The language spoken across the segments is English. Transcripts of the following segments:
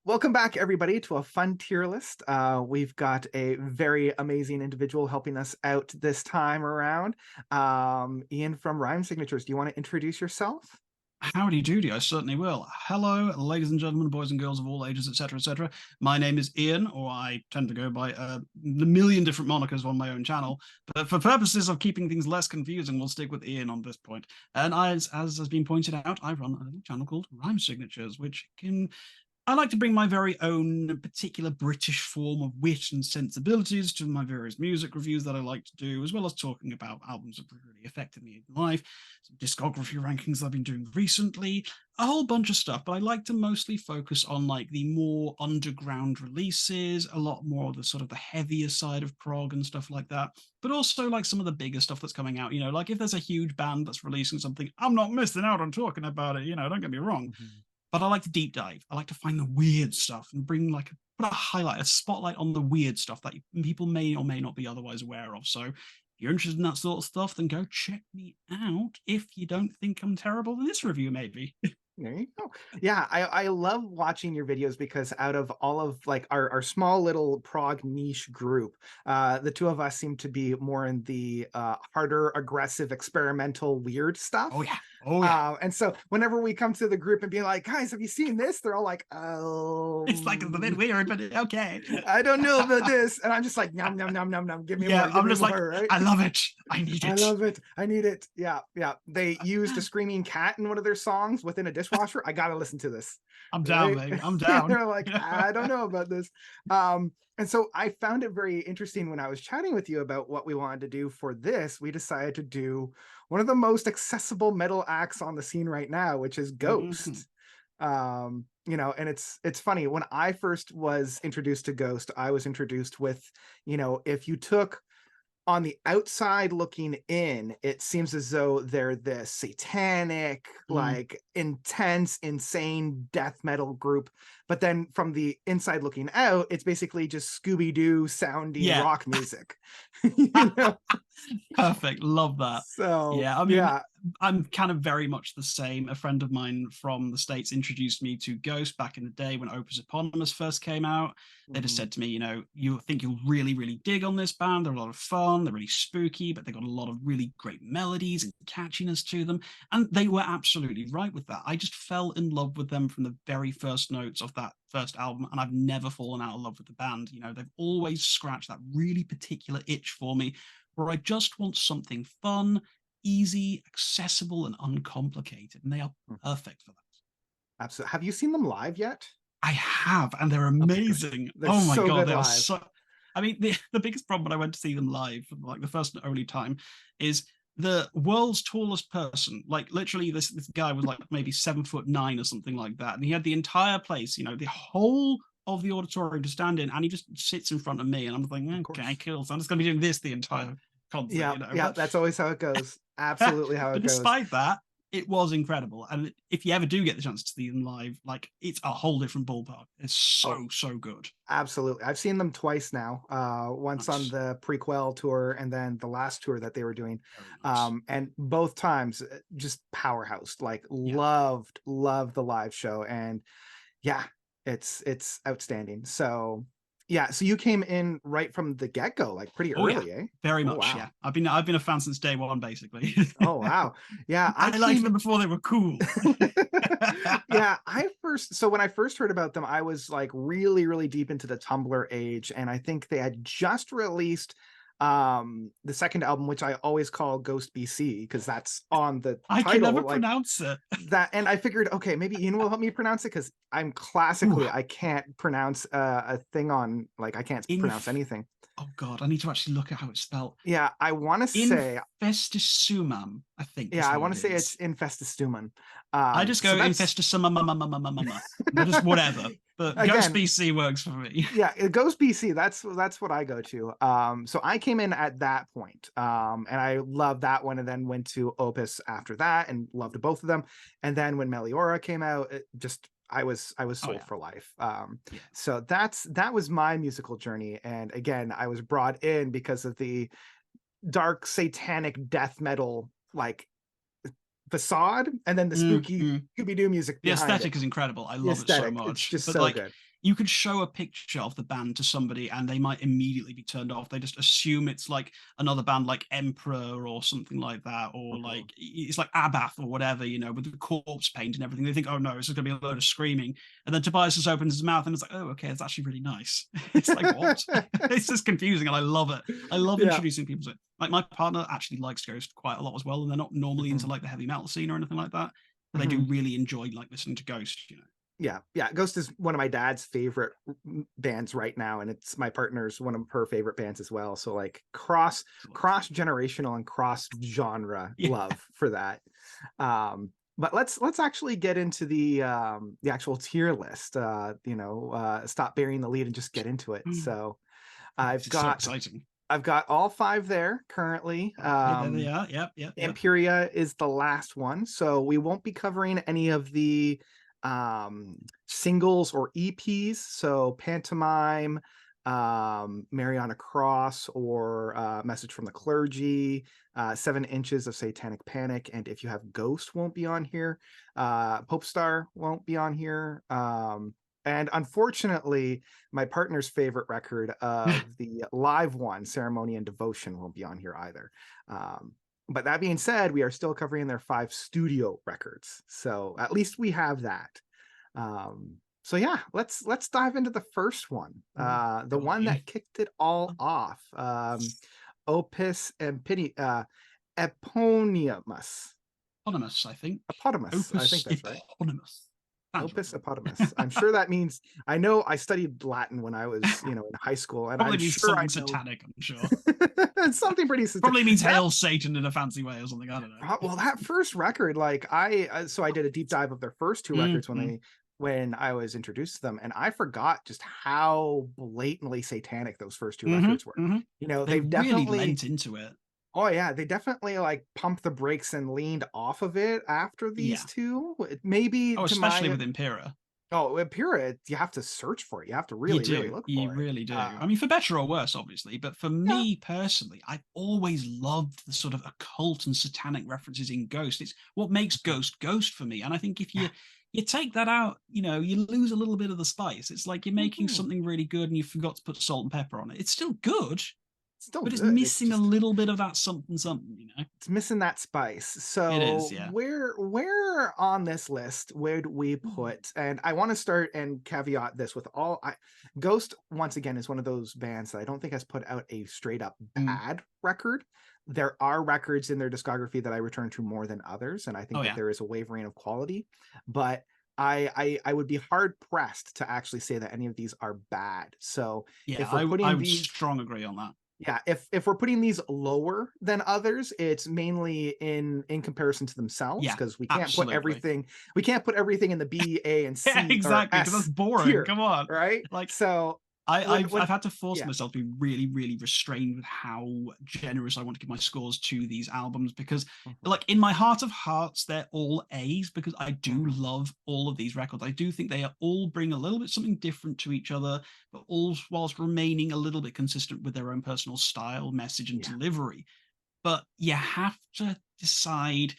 Welcome back, everybody, to a fun tier list. We've got a very amazing individual helping us out this time around. Ian from Rhyme Signatures. Do you want to introduce yourself? Howdy doody, I certainly will. Hello, ladies and gentlemen, boys and girls of all ages, etc., etc. My name is Ian, or I tend to go by a million different monikers on my own channel. But for purposes of keeping things less confusing, we'll stick with Ian on this point. And as has been pointed out, I run a channel called Rhyme Signatures, which can I like to bring my very own particular British form of wit and sensibilities to my various music reviews that I like to do, as well as talking about albums that really affected me in life, some discography rankings that I've been doing recently, a whole bunch of stuff. But I like to mostly focus on like the more underground releases, a lot more of the sort of the heavier side of prog and stuff like that. But also like some of the bigger stuff that's coming out. Like if there's a huge band that's releasing something, I'm not missing out on talking about it. Don't get me wrong. Mhm. But I like to deep dive. I like to find the weird stuff and bring put a highlight, a spotlight on the weird stuff that people may or may not be otherwise aware of. So if you're interested in that sort of stuff, then go check me out. If you don't think I'm terrible in this review, maybe. There you go. Yeah, I love watching your videos because out of all of like our small little prog niche group, the two of us seem to be more in the harder, aggressive, experimental, weird Oh stuff. yeah. Oh yeah. And so whenever we come to the group and be like, guys, have you seen this? They're all like, It's like a bit weird, but okay. I don't know about this. And I'm just like, nom, nom, nom, nom, nom. Give me more, Yeah, give I'm me just like, more, right? I love it. I need I it. love it. I need it. Yeah, yeah. They used a screaming cat in one of their songs within a dishwasher. I gotta listen to this. I'm down, Right? baby. I'm down. They're like, I don't know about this. And so I found it very interesting when I was chatting with you about what we wanted to do for this. We decided to do one of the most accessible metal acts on the scene right now, which is Mhm. Ghost. And it's funny, when I first was introduced to Ghost, I was introduced with, if you took on the outside looking in, it seems as though they're this satanic, Mm. like intense, insane death metal group. But then from the inside looking out, it's basically just Scooby-Doo sounding Yeah. rock music. you know? Perfect. Love that. So Yeah, I mean, yeah. I'm kind of very much the same. A friend of mine from the States introduced me to Ghost back in the day when Opus Eponymous first came out. They just Mhm. said to me, you think you'll really, really dig on this band. They're a lot of fun. They're really spooky, but they've got a lot of really great melodies and catchiness to them. And they were absolutely right with that. I just fell in love with them from the very first notes of that first album, and I've never fallen out of love with the band. They've always scratched that really particular itch for me where I just want something fun, easy, accessible, and uncomplicated. And they are Mhm. perfect for that. Absolutely. Have you seen them live yet? I have, and they're Okay, good. amazing. They're Oh my so God, good they are live. so. I mean, the biggest problem when I went to see them live, like the first and only time, is the world's tallest person. Like literally, this guy was like maybe 7'9" or something like that, and he had the entire place, the whole of the auditorium to stand in, and he just sits in front of me, and I'm Of thinking, okay, course. cool. So I'm just going to be doing this the entire concert, Yeah, yeah, But that's always how it goes. Absolutely how but it goes. despite that, it was incredible. And if you ever do get the chance to see them live, like it's a whole different ballpark. It's Oh, so good. absolutely. I've seen them twice now. Once on Nice. the prequel tour and then the last tour that they were doing. Very nice. And both times just powerhouse. Like Yeah. loved the live show. And yeah, it's outstanding. So yeah, so you came in right from the get-go, like pretty Oh yeah. early, eh? Very Oh much. wow. Yeah. I've been a fan since day one, basically. Oh wow. Yeah, I I liked them came before they were cool. Yeah, when I first heard about them, I was like really, really deep into the Tumblr age, and I think they had just released the second album, which I always call Ghost BC because that's on the I can never title. Like pronounce it. that, and I figured, okay, maybe Ian will help me pronounce it because I'm Ooh, classically I can't pronounce a thing on like I can't pronounce inf- anything. oh God, I need to actually look at how it's spelled. Yeah, I want to say Infestisumam, I think yeah, is I what want it to say it's is. Infestastumen. I just So go that's infestisumama, just whatever. But Ghost again, BC works for me. yeah, it goes BC. That's what I go to. So I came in at that point, and I loved that one, and then went to Opus after that, and loved both of them. And then when Meliora came out, it just I was Oh sold yeah, for life. yeah. So that was my musical journey, and again, I was brought in because of the dark satanic death metal like facade, and then the spooky Mm. Scooby Doo music The behind it. aesthetic is incredible. I The love it so aesthetic, it's much. just But so like, good. you could show a picture of the band to somebody and they might immediately be turned off. They just assume it's like another band like Emperor or something like that, or like Mhm. it's like Abath or whatever, with the corpse paint and everything. They think, oh no, it's going to be a load of screaming. And then Tobias just opens his mouth and it's like, oh, okay, it's actually really nice. It's like, what? It's just confusing and I love it. I love Yeah. introducing people to it. Like my partner actually likes Ghost quite a lot as well, and they're not normally into Mhm. like the heavy metal scene or anything like that, but they do Mhm. really enjoy like listening to Ghost. Yeah, yeah. Ghost is one of my dad's favorite bands right now, and it's my partner's one of her favorite bands as well. So like cross generational and cross genre Yeah. love for that. But let's actually get into the actual tier list. Stop burying the lead and just get into it. So I've It's so got exciting. I've got all five there currently. Okay, there they are. Yep. Imperia is the last one, so we won't be covering any of the singles or EPs. So Pantomime, Mariana Cross, or Message from the Clergy, 7 Inches of Satanic Panic, and If You Have Ghost won't be on here. Pope Star won't be on here. And unfortunately, my partner's favorite record of the live one, Ceremony and Devotion, won't be on here either. But that being said, we are still covering their 5 studio records, so at least we have that. So yeah, let's dive into the first one, the one that kicked it all off, Opus Eponymus. Eponymous, I think. Eponymous, I think Opus that's right. Eponymous. Opus Eponymus. I'm sure that means, I know I studied Latin when I was, in high school, and Probably I'm means sure I something know satanic, I'm sure. something pretty satanic. Probably means hail Satan in a fancy way or something. I don't know. Well, that first record, like I did a deep dive of their first 2 records when I was introduced to them, and I forgot just how blatantly satanic those first 2 records were. They They've really definitely lent into it. Oh yeah, they definitely like pumped the brakes and leaned off of it after these 2. Maybe Oh, to especially my with Impera. Impera, you have to search for it. You have to You really do. look You for it. really do. I mean, for better or worse, obviously. But for Yeah. me personally, I've always loved the sort of occult and satanic references in Ghost. It's what makes Ghost Ghost for me. And I think if you take that out, you lose a little bit of the spice. It's like you're making something really good and you forgot to put salt and pepper on it. It's still good, Still but it's good. It's missing a just little bit of that something, it's missing that spice. It is, So yeah. where on this list would we put? And I want to start and caveat this with Ghost once again is one of those bands that I don't think has put out a straight up bad record. There are records in their discography that I return to more than others, and I think that there is a wavering of quality, but I would be hard pressed to actually say that any of these are bad. So if we're putting I would strong agree on that. Yeah, if we're putting these lower than others, it's mainly in comparison to themselves, because we can't put everything in the B, A, and C exactly, because that's boring. tier, Come on, right? Like so I've had to force myself to be really, really restrained with how generous I want to give my scores to these albums, because like in my heart of hearts, they're all A's, because I do love all of these records. I do think they all bring a little bit something different to each other, but all whilst remaining a little bit consistent with their own personal style, message, and delivery. But you have to decide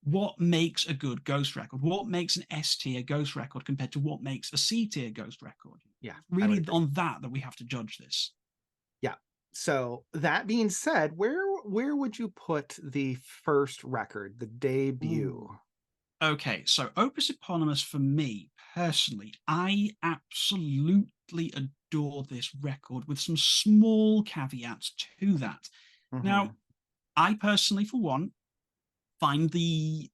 what makes a good Ghost record, what makes an S tier Ghost record compared to what makes a C tier Ghost record. Yeah, really on that we have to judge this. Yeah. So that being said, where would you put the first record, the debut? Okay, so Opus Eponymous, for me personally, I absolutely adore this record, with some small caveats to that. Now, I personally, for one, find the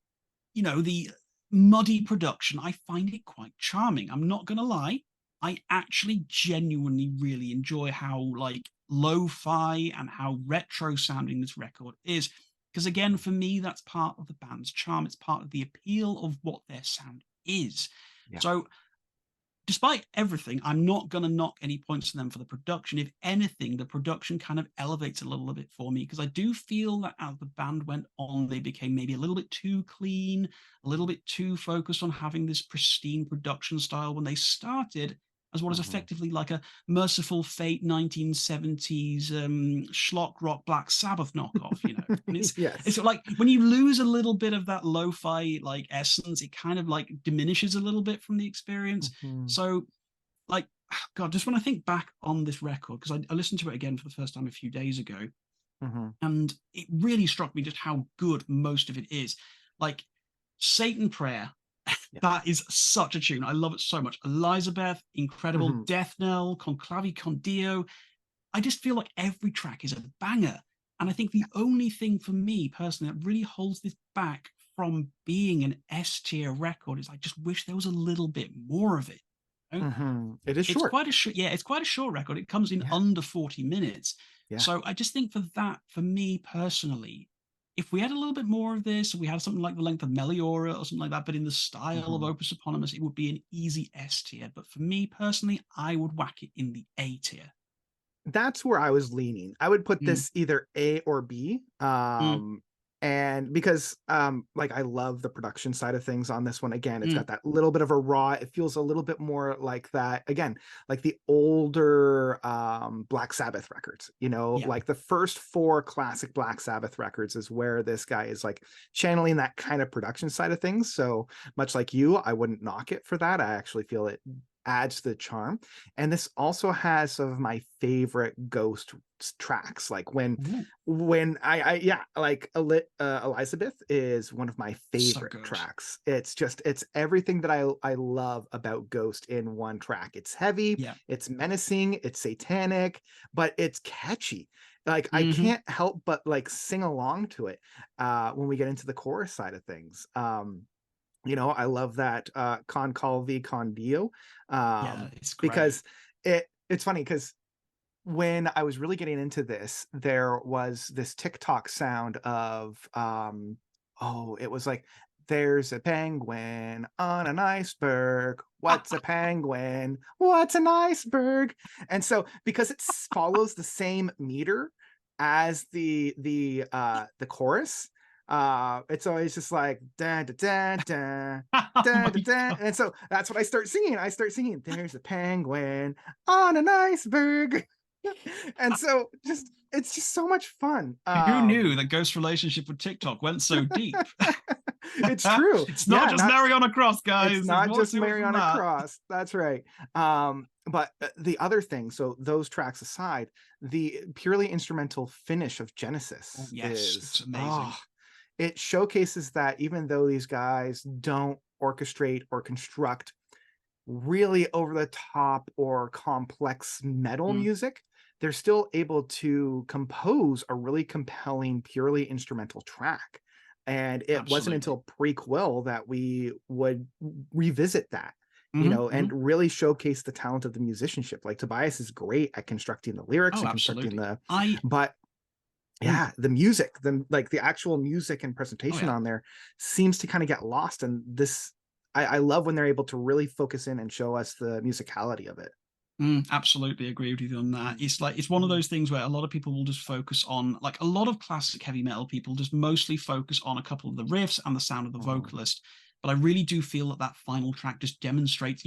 muddy production, I find it quite charming. I'm not going to lie. I actually genuinely really enjoy how like lo-fi and how retro sounding this record is. Because again, for me, that's part of the band's charm. It's part of the appeal of what their sound is. Yeah. So despite everything, I'm not going to knock any points to them for the production. If anything, the production kind of elevates a little bit for me, because I do feel that as the band went on, they became maybe a little bit too clean, a little bit too focused on having this pristine production style when they started as what is effectively like a Merciful Fate 1970s schlock rock Black Sabbath knockoff, And it's like when you lose a little bit of that lo-fi like essence, it kind of like diminishes a little bit from the experience. So like, God, just when I think back on this record, because I listened to it again for the first time a few days ago, Mhm. and it really struck me just how good most of it is. Like Satan Prayer, Yeah. that is such a tune. I love it so much. Elizabeth, incredible. Mhm. Death Knell, Conclavi Con Dio. I just feel like every track is a banger. And I think the only thing for me personally that really holds this back from being an S tier record is I just wish there was a little bit more of it. You know? Mhm. It is It's short. quite a short, yeah, it's quite a short record. It comes in Yeah. under 40 minutes. Yeah. So I just think for that, for me personally, if we had a little bit more of this, we had something like the length of Meliora or something like that, but in the style of Mhm. Opus Eponymous, it would be an easy S tier. But for me personally, I would whack it in the A tier. That's where I was leaning. I would put Mm, this either A or B. mm, And because like I love the production side of things on this one. Again, it's mm. got that little bit of a raw, it feels a little bit more like that, again, like the older Black Sabbath records, Yeah. like the first four classic Black Sabbath records is where this guy is like channeling that kind of production side of things. So much like you, I wouldn't knock it for that. I actually feel it adds to the charm. And this also has some of my favorite Ghost tracks, like Ooh, when I yeah, like Elizabeth is one of my so favorite good. tracks. It's everything that I love about Ghost in one track. It's heavy, Yeah. it's menacing, it's satanic, but it's catchy. Like I Hmm. can't help but like sing along to it when we get into the chorus side of things. I love that Con Calvi Con Dio, Yeah, it's great. because it's funny because when I was really getting into this, there was this TikTok sound of it was like, there's a penguin on an iceberg. What's a penguin? What's an iceberg? And so because follows the same meter as the chorus, it's always just like da da da da Oh da my da da. God. And so that's what I start singing. I start singing, there's a penguin on an iceberg. And so it's just so much fun. Who knew that Ghost's relationship with TikTok went so deep? It's true. It's not Yeah, just not Mary on a cross, it's guys. There's not more just to it Mary than on a that. cross. That's right. But the other thing, so those tracks aside, the purely instrumental finish of Oh, Genesis yes, it's is amazing. it showcases that even though these guys don't orchestrate or construct really over the top or complex metal Mm, music, they're still able to compose a really compelling, purely instrumental track. And it wasn't absolutely. until prequel that we would revisit that, Hmm, and hmm. really showcase the talent of the musicianship. Like Tobias is great at constructing the lyrics Oh, and constructing absolutely. but Mm, yeah, the music, the actual music and oh presentation yeah. on there seems to kind of get lost. And this, I love when they're able to really focus in and show us the musicality of it. Absolutely agree with you on that. Mhm. It's like it's one of Mhm. those things where a lot of people will just focus on, like, a lot of classic heavy metal people just mostly focus on a couple of the riffs and the sound of the Mhm. vocalist. But I really do feel that that final track just demonstrates,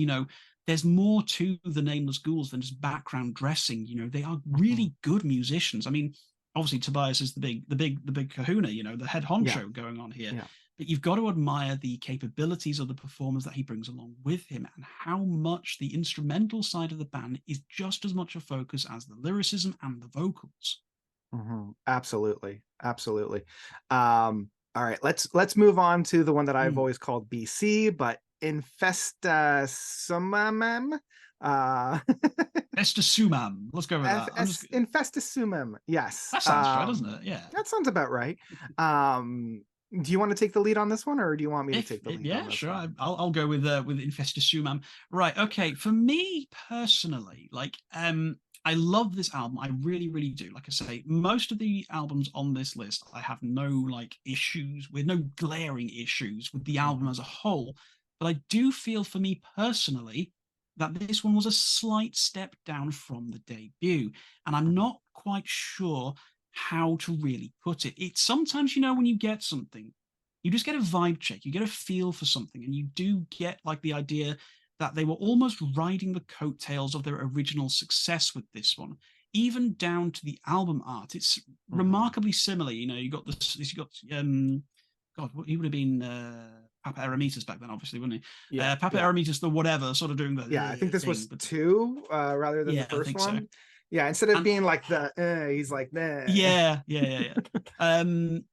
there's more to the Nameless Ghouls than just background dressing. They are Mhm. really good musicians. I mean, obviously Tobias is the big kahuna, the head Yeah, honcho going on here. yeah. But you've got to admire the capabilities of the performers that he brings along with him and how much the instrumental side of the band is just as much a focus as the lyricism and the vocals. Absolutely, absolutely. All right, let's move on to the one that I've Mm. always called BC, but Infesta Sumamem. Uh, Esther Sumam. Let's go with that. I'm just Infestisumam. Yes. that sounds right, doesn't it? Yeah. That sounds about right. Um, do you want to take the lead on this one, or do you want me to take the lead Yeah, on this sure. one? I'll go with Infestor Sumam. Right. Okay. For me personally, I love this album. I really, really do. Like I say, most of the albums on this list, I have no issues with, no glaring issues with the album Mhm. as a whole. But I do feel, for me personally, that this one was a slight step down from the debut, and I'm Mhm. not quite sure how to really put it. It's sometimes, when you get something, you just get a vibe check, you get a feel for something, and you do get like the idea that they were almost riding the coattails of their original success with this one, even down to the album art. It's Mhm. remarkably similar. You got this. You got God, what he would have been. Papa Eremitus back then, obviously, wasn't he? Yeah, Papa yeah. Eremitus, the whatever, sort of doing Yeah, I think the this thing. was But 2 rather than the yeah, I first think so. one. Yeah, instead of And being like the he's like nah. yeah.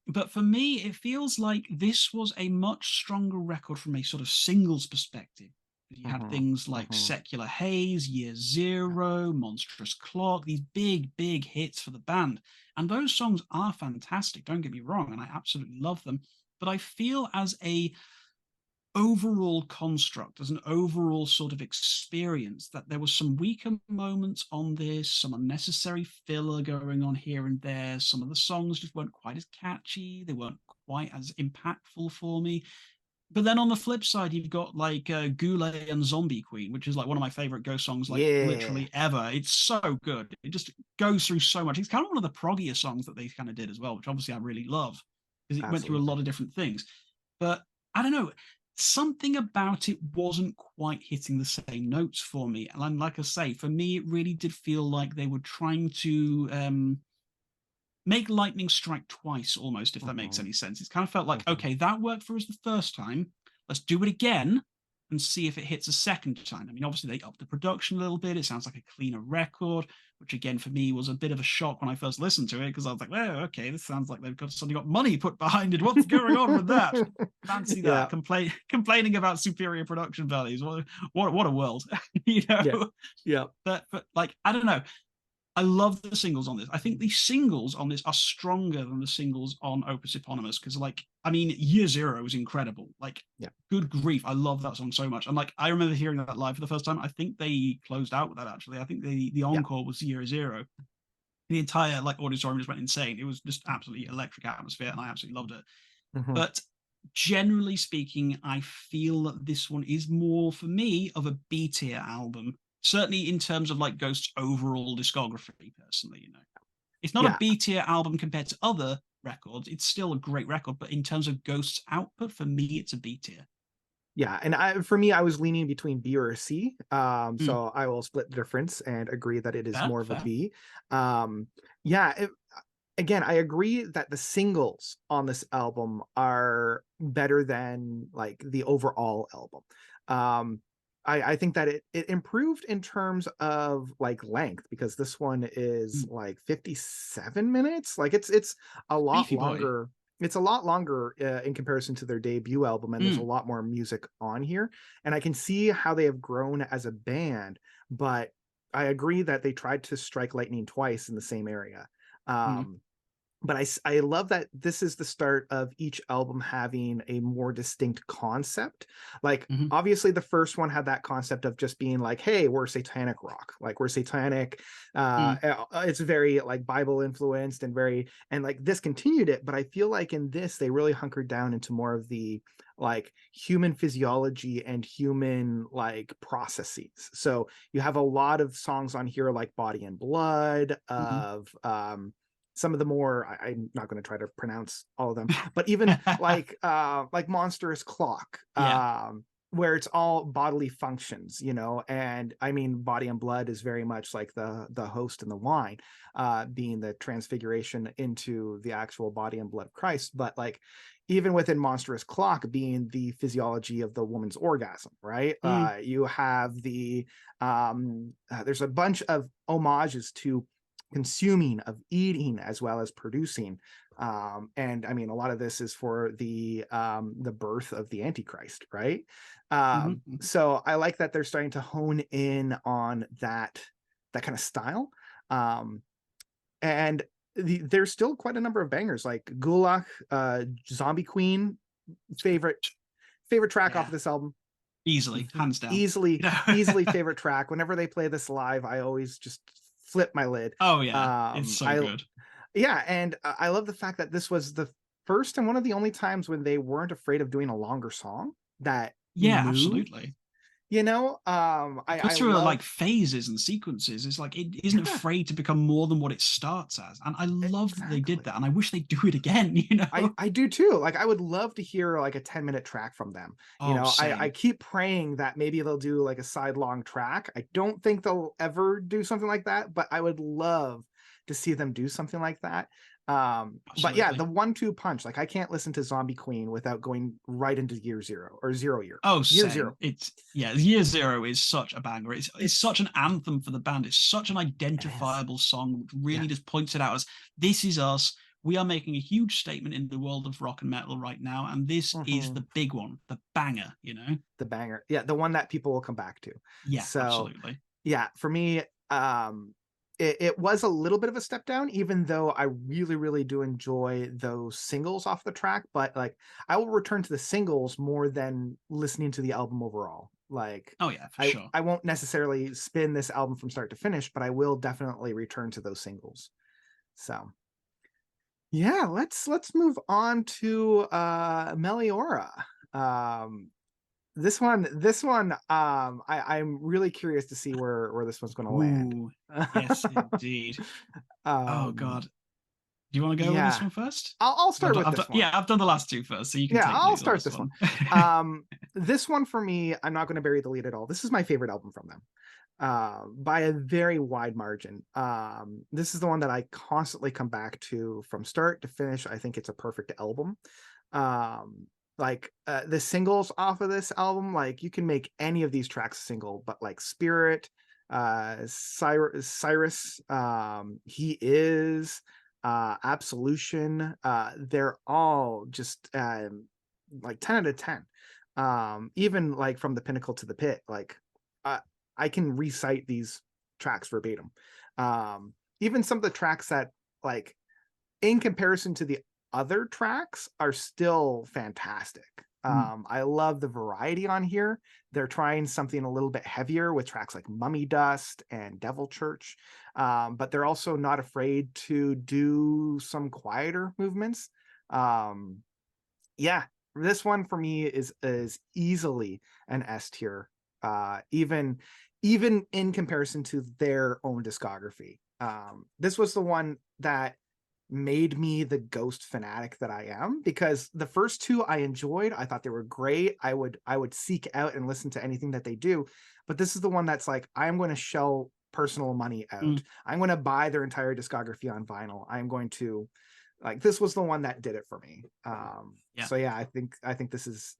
But for me, it feels like this was a much stronger record from a sort of singles perspective. You had Mhm, things like mhm. Secular Haze, Year Zero, Monstrous Clock, these big hits for the band. And those songs are fantastic, don't get me wrong, and I absolutely love them. But I feel as a overall construct, as an overall sort of experience, that there was some weaker moments on this, some unnecessary filler going on here and there. Some of the songs just weren't quite as catchy, they weren't quite as impactful for me. But then on the flip side, you've got like Goulet and Zombie Queen, which is like one of my favorite Ghost songs, like Yeah, literally ever. It's so good. It just goes through so much. It's kind of one of the proggier songs that they kind of did as well, which obviously I really love because it went through a absolutely. lot of different things. But I don't know, something about it wasn't quite hitting the same notes for me. And like I say, for me, it really did feel like they were trying to make lightning strike twice almost, if that makes Mhm, any sense. It's kind of felt like, mhm. okay, that worked for us the first time. Let's do it again and see if it hits a second time. I mean, obviously they upped the production a little bit. It sounds like a cleaner record, which again for me was a bit of a shock when I first listened to it because I was like, oh, okay, this sounds like they've suddenly got money put behind it. What's going on with that? Fancy that. Yeah, Complaining about superior production values. What a world, yeah, yeah. But like I don't know. I love the singles on this. I think the singles on this are stronger than the singles on Opus Eponymous because, like, I mean, Year Zero is incredible. Like, Yeah. good grief, I love that song so much. And like, I remember hearing that live for the first time. I think they closed out with that actually. I think the Yeah. encore was Year Zero. The entire like auditorium just went insane. It was just absolutely electric atmosphere, and I absolutely loved it. Mhm. But generally speaking, I feel that this one is more for me of a B tier album. Certainly in terms of like Ghost's overall discography, personally, it's not a Yeah. B tier album compared to other records. It's still a great record, but in terms of Ghost's output, for me, it's a B tier. Yeah, and for me, I was leaning between B or a C. Mm, So I will split the difference and agree that it is fair, more of a fair. B. Um, yeah, again, I agree that the singles on this album are better than like the overall album. Um, I think that it improved in terms of like length because this one is Mm, like 57 minutes. Like it's a lot beefy boy. longer. It's a lot longer in comparison to their debut album, and there's a Mm, lot more music on here. And I can see how they have grown as a band, but I agree that they tried to strike lightning twice in the same area. mm, Um, but I love that this is the start of each album having a more distinct concept. Like mhm, obviously the first one had that concept of just being like, hey, we're satanic rock, like we're satanic. mm, It's very like Bible influenced and very, and like this continued it. But I feel like in this they really hunkered down into more of the like human physiology and human like processes. So you have a lot of songs on here like Body and Blood, mhm. of some of the more I'm not going to try to pronounce all of them, but even like Monstrous Clock, Yeah. where it's all bodily functions, you know. And I mean, Body and Blood is very much like the host and the wine, being the transfiguration into the actual body and blood of Christ. But like even within Monstrous Clock being the physiology of the woman's orgasm, right? Mm, You have there's a bunch of homages to consuming, of eating, as well as producing. And I mean, a lot of this is for the birth of the Antichrist, right? mhm, mhm. So I like that they're starting to hone in on that kind of style. Um, and there's still quite a number of bangers like Gulak, Zombie Queen, favorite track off Yeah. of this album. Easily, hands down. Easily, You know? easily favorite track. Whenever they play this live, I always just flip my lid. Oh yeah, it's so I good. Yeah, and I love the fact that this was the first and one of the only times when they weren't afraid of doing a longer song that Yeah, moved. absolutely. You know, It I goes through love. like phases and sequences. It's like it isn't Yeah, afraid to become more than what it starts as, and I love that they did exactly. that. And I wish they do it again. I do too. Like I would love to hear like a 10-minute track from them. You Oh, know, I same. keep praying that maybe they'll do like a sidelong track. I don't think they'll ever do something like that, but I would love to see them do something like that. But yeah, the Absolutely. 1-2 punch, like I can't listen to Zombie Queen without going right into Year Zero or Zero Year. Oh, Year same. Zero. It's yeah, Year Zero is such a banger. It's It's such an anthem for the band. It's such an it is. identifiable song, which Yeah. really just points it out as this is us. We are making a huge statement in the world of rock and metal right now, and this is Mhm. the big one, the banger, you know? The banger. Yeah, the one that people will come back to. Yeah, So absolutely. yeah, for me, it was a little bit of a step down, even though I really, really do enjoy those singles off the track. But like, I will return to the singles more than listening to the album overall. Like, Oh yeah, for I sure. I won't necessarily spin this album from start to finish, but I will definitely return to those singles. So yeah, let's move on to Meliora. Um, I'm really curious to see where this one's going to land. Ooh, yes, indeed. Oh um God. Do you want to go with this yeah, one first? I'll I've start done, with I've this done, one. yeah, I've done the last two first, so you can Yeah, take I'll lead on start this this one. one. This one for me, I'm not going to bury the lead at all. This is my favorite album from them, by a very wide margin. This is the one that I constantly come back to from start to finish. I think it's a perfect album. The singles off of this album, like you can make any of these tracks a single, but like Spirit, Cyrus, He Is, Absolution, they're all just like 10 out of 10. Even like From the Pinnacle to the Pit, like uh, I can recite these tracks verbatim. Even some of the tracks that, like, in comparison to the other tracks, are still fantastic. Mm. I love the variety on here. They're trying something a little bit heavier with tracks like Mummy Dust and Devil Church, but they're also not afraid to do some quieter movements. Um, yeah, this one for me is easily an S tier, even in comparison to their own discography. This was the one that made me the Ghost fanatic that I am, because the first two I enjoyed. I thought they were great. I would seek out and listen to anything that they do, but this is the one that's like, I'm going to shell personal money out. Mm. I'm going to buy their entire discography on vinyl. I'm going to, like, this was the one that did it for me. Yeah. So yeah, I think this is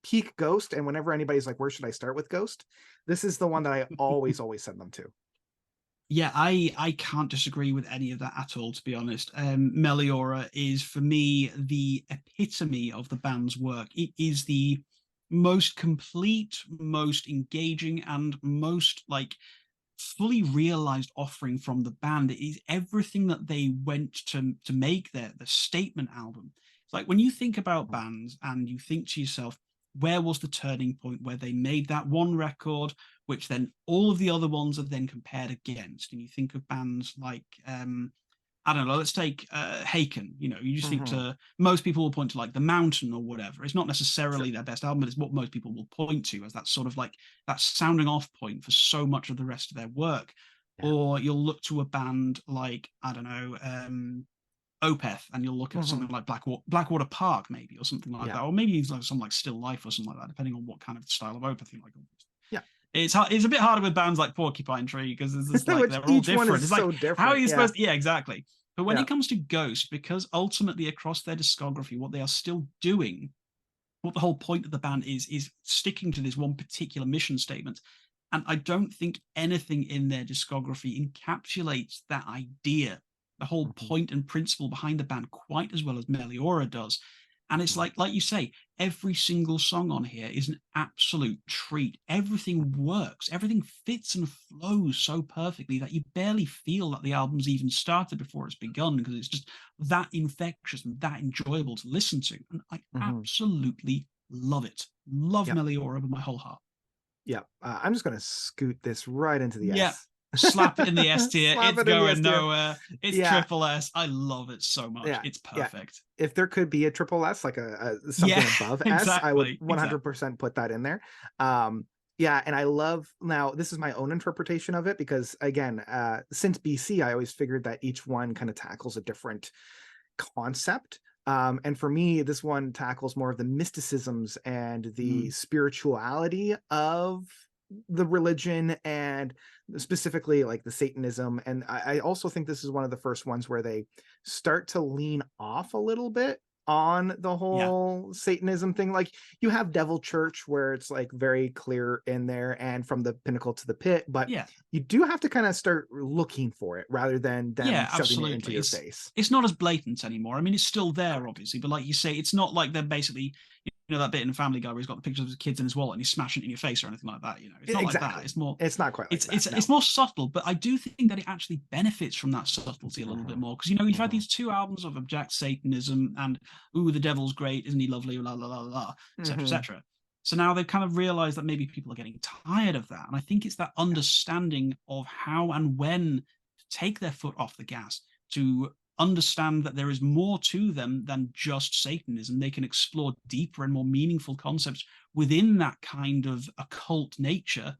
peak Ghost. And whenever anybody's like, where should I start with Ghost, this is the one that I always send them to. Yeah, I can't disagree with any of that at all, to be honest. Meliora is for me the epitome of the band's work. It is the most complete, most engaging, and most like fully realized offering from the band. It is everything that they went to make their statement album. It's like when you think about bands and you think to yourself, where was the turning point where they made that one record, which then all of the other ones are then compared against? And you think of bands like I don't know, let's take Haken. You know, you just think Mhm. to most people will point to like The Mountain or whatever. It's not Sure. necessarily their best album, but it's what most people will point to as that sort of like that sounding off point for so much of the rest of their work. Yeah. Or you'll look to a band like, I don't know, Opeth, and you'll look at something Mhm. like Blackwater Park, maybe, or something like Yeah. that. Or maybe even like something like Still Life or something like that, depending on what kind of style of Opeth you like. Yeah. It's hard, it's a bit harder with bands like Porcupine Tree because it's just like Which they're all each one different. is It's like so how are different. you Yeah. supposed to? Yeah, exactly. But when Yeah. it comes to Ghost, because ultimately across their discography, what they are still doing, what the whole point of the band is sticking to this one particular mission statement. And I don't think anything in their discography encapsulates that idea, the whole Mhm. point and principle behind the band quite as well as Meliora does. And it's Mhm. like you say, every single song on here is an absolute treat. Everything works, everything fits and flows so perfectly that you barely feel that the album's even started before it's begun because it's just that infectious and that enjoyable to listen to. And I Mhm. absolutely love it. Love Yep. Meliora with my whole heart. Yep. I'm just gonna scoot this right into the Yeah. S. Slap it in the S tier. Slap It's it in the S going tier. nowhere. It's Yeah. triple S. I love it so much. Yeah. It's Yeah. perfect. If there could be a triple S, like a Yeah, something above S, I would exactly. Exactly. 100% put that in there. Um, yeah, and I love, now this is my own interpretation of it, because again, since BC, I always figured that each one kind of tackles a different concept. And for me, this one tackles more of the mysticisms and the Mm, spirituality of the religion and specifically like the Satanism. And I also think this is one of the first ones where they start to lean off a little bit on the Yeah. whole Satanism thing. Like you have Devil Church where it's like very clear in there and from the pinnacle to the pit, but Yeah. you do have to kind of start looking for it rather than them Yeah, shoving it into absolutely. your face. It's not as blatant anymore. I mean, it's still there, obviously, but like you say, it's not like they're basically, that bit in Family Guy where he's got the pictures of his kids in his wallet and he's smashing it in your face or anything like that. It's not like that. Exactly. It's more, It's not quite like that. No. it's more subtle, but I do think that it actually benefits from that subtlety a little bit more because you've had these two albums of Abject Satanism and ooh, the devil's great, isn't he lovely, la la la la, etc. etc. So now they've kind of realized that maybe people are getting tired of that, and I think it's that understanding of how and when to take their foot off the gas, to understand that there is more to them than just Satanism. They can explore deeper and more meaningful concepts within that kind of occult nature.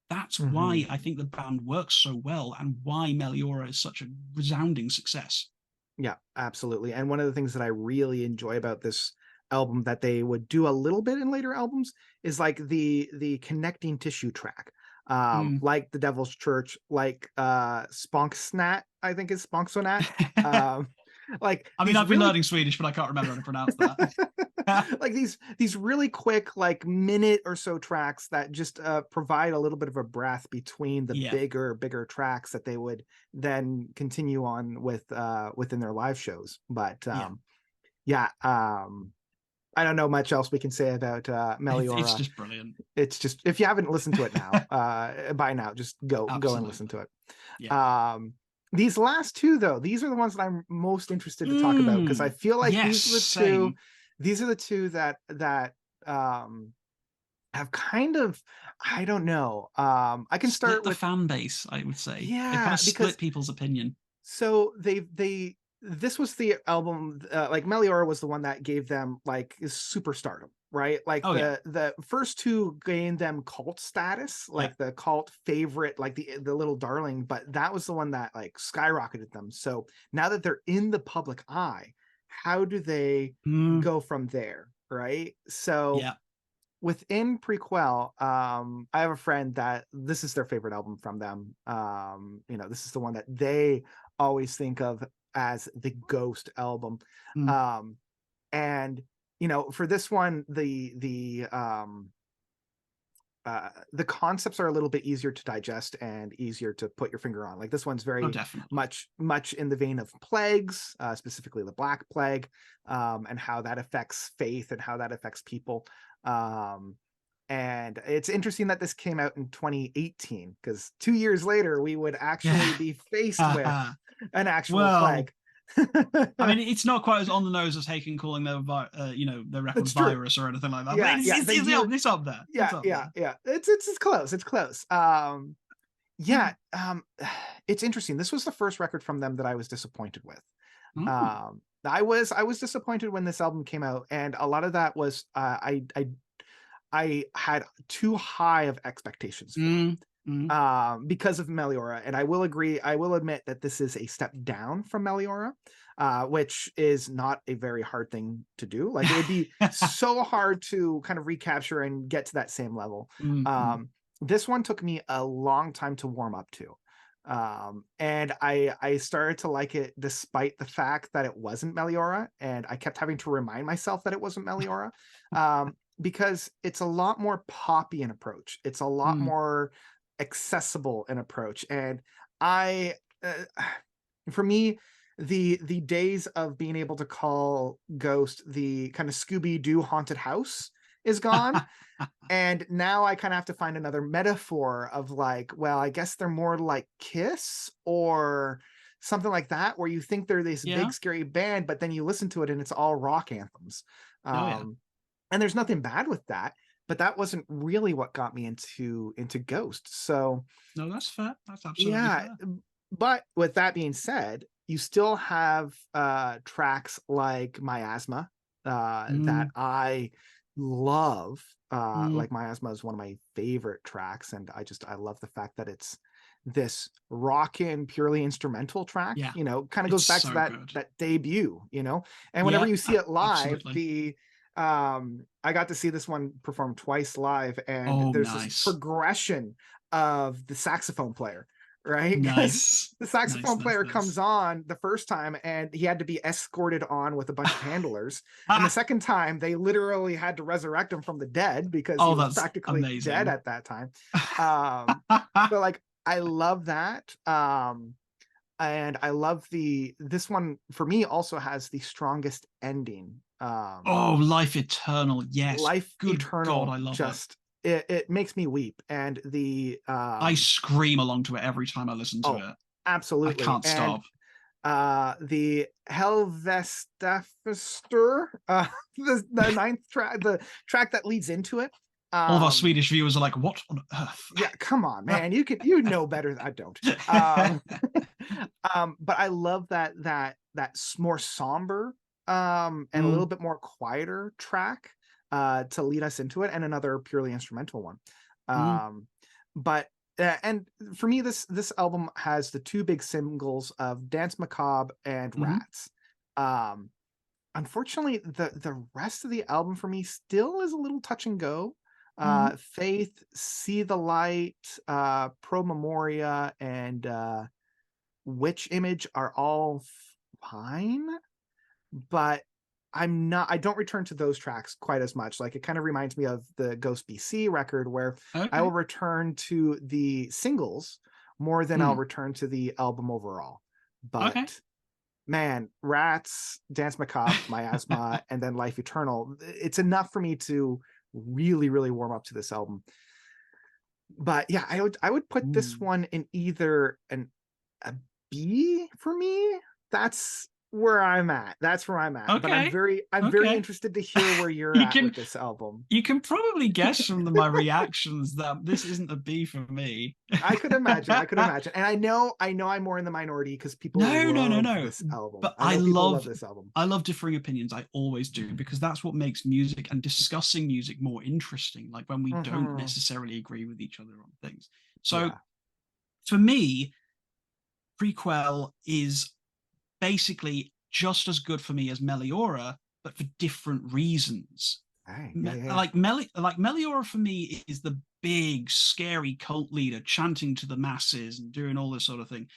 That's why I think the band works so well and why Meliora is such a resounding success. Yeah, absolutely. And one of the things that I really enjoy about this album that they would do a little bit in later albums is like the connecting tissue track. Like the Devil's Church, like Sponksnat, I think is Sponksonat. Like I mean, I've been learning Swedish, but I can't remember how to pronounce that. Like these really quick, like minute or so tracks that just provide a little bit of a breath between the bigger tracks that they would then continue on with within their live shows. But I don't know much else we can say about Meliora. It's just brilliant. It's just, if you haven't listened to it now, by now, just go and listen to it. Yeah. These last two, though, these are the ones that I'm most interested to talk about because I feel like these are the two that have kind of, I don't know. I can start with the fan base, I would say. Yeah, they kind of split people's opinion. So this was the album, like Meliora was the one that gave them like superstardom, right? Like the first two gained them cult status, like the cult favorite, like the little darling, but that was the one that like skyrocketed them. So now that they're in the public eye, how do they go from there, right? So within Prequel, I have a friend that this is their favorite album from them. This is the one that they always think of as the Ghost album. And for this one, the concepts are a little bit easier to digest and easier to put your finger on. Like this one's very much in the vein of plagues, specifically the Black Plague, and how that affects faith and how that affects people. And it's interesting that this came out in 2018 because 2 years later we would actually be faced with an actual plague. I mean, it's not quite as on the nose as Haken calling their their record virus or anything like that. Yeah, but it's up there. Yeah. It's close. It's close. It's interesting. This was the first record from them that I was disappointed with. I was disappointed when this album came out, and a lot of that was I had too high of expectations because of Meliora. And I will admit that this is a step down from Meliora, which is not a very hard thing to do. Like it would be so hard to kind of recapture and get to that same level. This one took me a long time to warm up to. And I started to like it despite the fact that it wasn't Meliora, and I kept having to remind myself that it wasn't Meliora. Because it's a lot more poppy in approach. It's a lot more accessible in approach. And for me, the days of being able to call Ghost the kind of Scooby-Doo haunted house is gone. And now I kind of have to find another metaphor of like, well, I guess they're more like Kiss or something like that, where you think they're this big scary band, but then you listen to it and it's all rock anthems. And there's nothing bad with that, but that wasn't really what got me into Ghost. So no, that's fair. That's absolutely fair. But with that being said, you still have tracks like Miasma that I love. Like Miasma is one of my favorite tracks, and I love the fact that it's this rockin' purely instrumental track. Kind of goes back to that debut. And whenever you see it live, I got to see this one performed twice live, and Oh, there's this nice. progression of the saxophone player, right? Because Nice. the Nice, saxophone nice, player comes nice. on the first time and he had to be escorted on with a bunch of handlers. And the second time, they literally had to resurrect him from the dead because he Oh, was that's practically dead amazing. at that time. So like I love that. And I love this one for me also has the strongest ending. Oh, Life Eternal. Yes. Life Good God, Eternal I love it. just it makes me weep. And the I scream along to it every time I listen to oh, it. I absolutely. can't And stop. the Helvestafster, the ninth track, the track that leads into it. All of our Um, Swedish viewers are like, what on earth? yeah, come on, man. You know better than I don't. But I love that more somber and a Mm, little bit more quieter track to lead us into it, and another purely instrumental one. mm, Um, but and for me, this album has the two big singles of Dance Macabre and mhm, Rats. Um, Unfortunately, the rest of the album for me still is a little touch and go. mm. Faith, See the Light, Pro Memoria, and Witch Image are all fine, but I don't return to those tracks quite as much. Like it kind of reminds me of the Ghost BC record where I will Okay. return to the singles more than I'll Mm, return to the album overall. okay. But man, Rats, Dance Macabre, Miasma, and then Life Eternal, it's enough for me to really, really warm up to this album. But yeah, I would put this Ooh. one in either a B for me. That's where I'm at. That's where I'm at. But Okay. I'm very Okay. interested to hear where you're You at can with this album. you can probably guess from my reactions that this isn't a B for me. I could imagine. I could imagine. And I know I'm more in the minority because people No, no, no, love no. this album. But I know people love this album. I love differing opinions. I always do because that's what makes music and discussing music more interesting. Like when we don't Mhm. necessarily agree with each other on things. So Yeah. for me, Prequel is basically just as good for me as Meliora, but for different reasons. Hey, yeah, yeah, yeah. Like Meliora for me is the big scary cult leader chanting to the masses and doing all this sort of thing.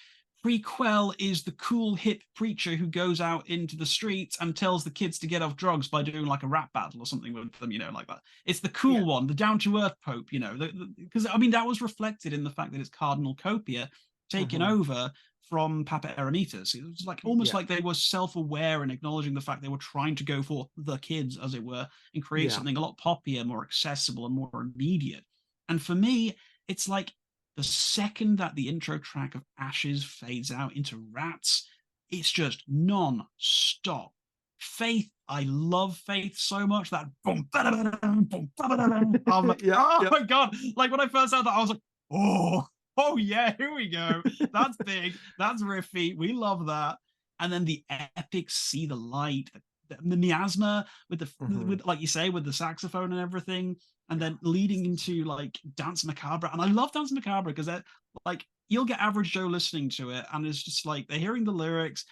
Prequel is the cool hip preacher who goes out into the streets and tells the kids to get off drugs by doing like a rap battle or something with them, like that. It's the Yeah. cool one, the down to earth pope, because I mean that was reflected in the fact that it's Cardinal Copia taking Mhm. over from Papa Eremitas. It was like almost Yeah. like they were self-aware and acknowledging the fact they were trying to go for the kids, as it were, and create Yeah. something a lot poppier, more accessible, and more immediate. And for me, it's like the second that the intro track of Ashes fades out into Rats, it's just non-stop. Faith, I love Faith so much. That boom, boom, Yep, oh yep. my god! Like when I first heard that, I was like, oh yeah, here we go. That's big. That's riffy. We love that. And then the epic See the Light, the miasma with Mhm. with like you say with the saxophone and everything, and Yeah. then leading into like Dance Macabre. And I love Dance Macabre because like you'll get average Joe listening to it, and it's just like they're hearing the lyrics.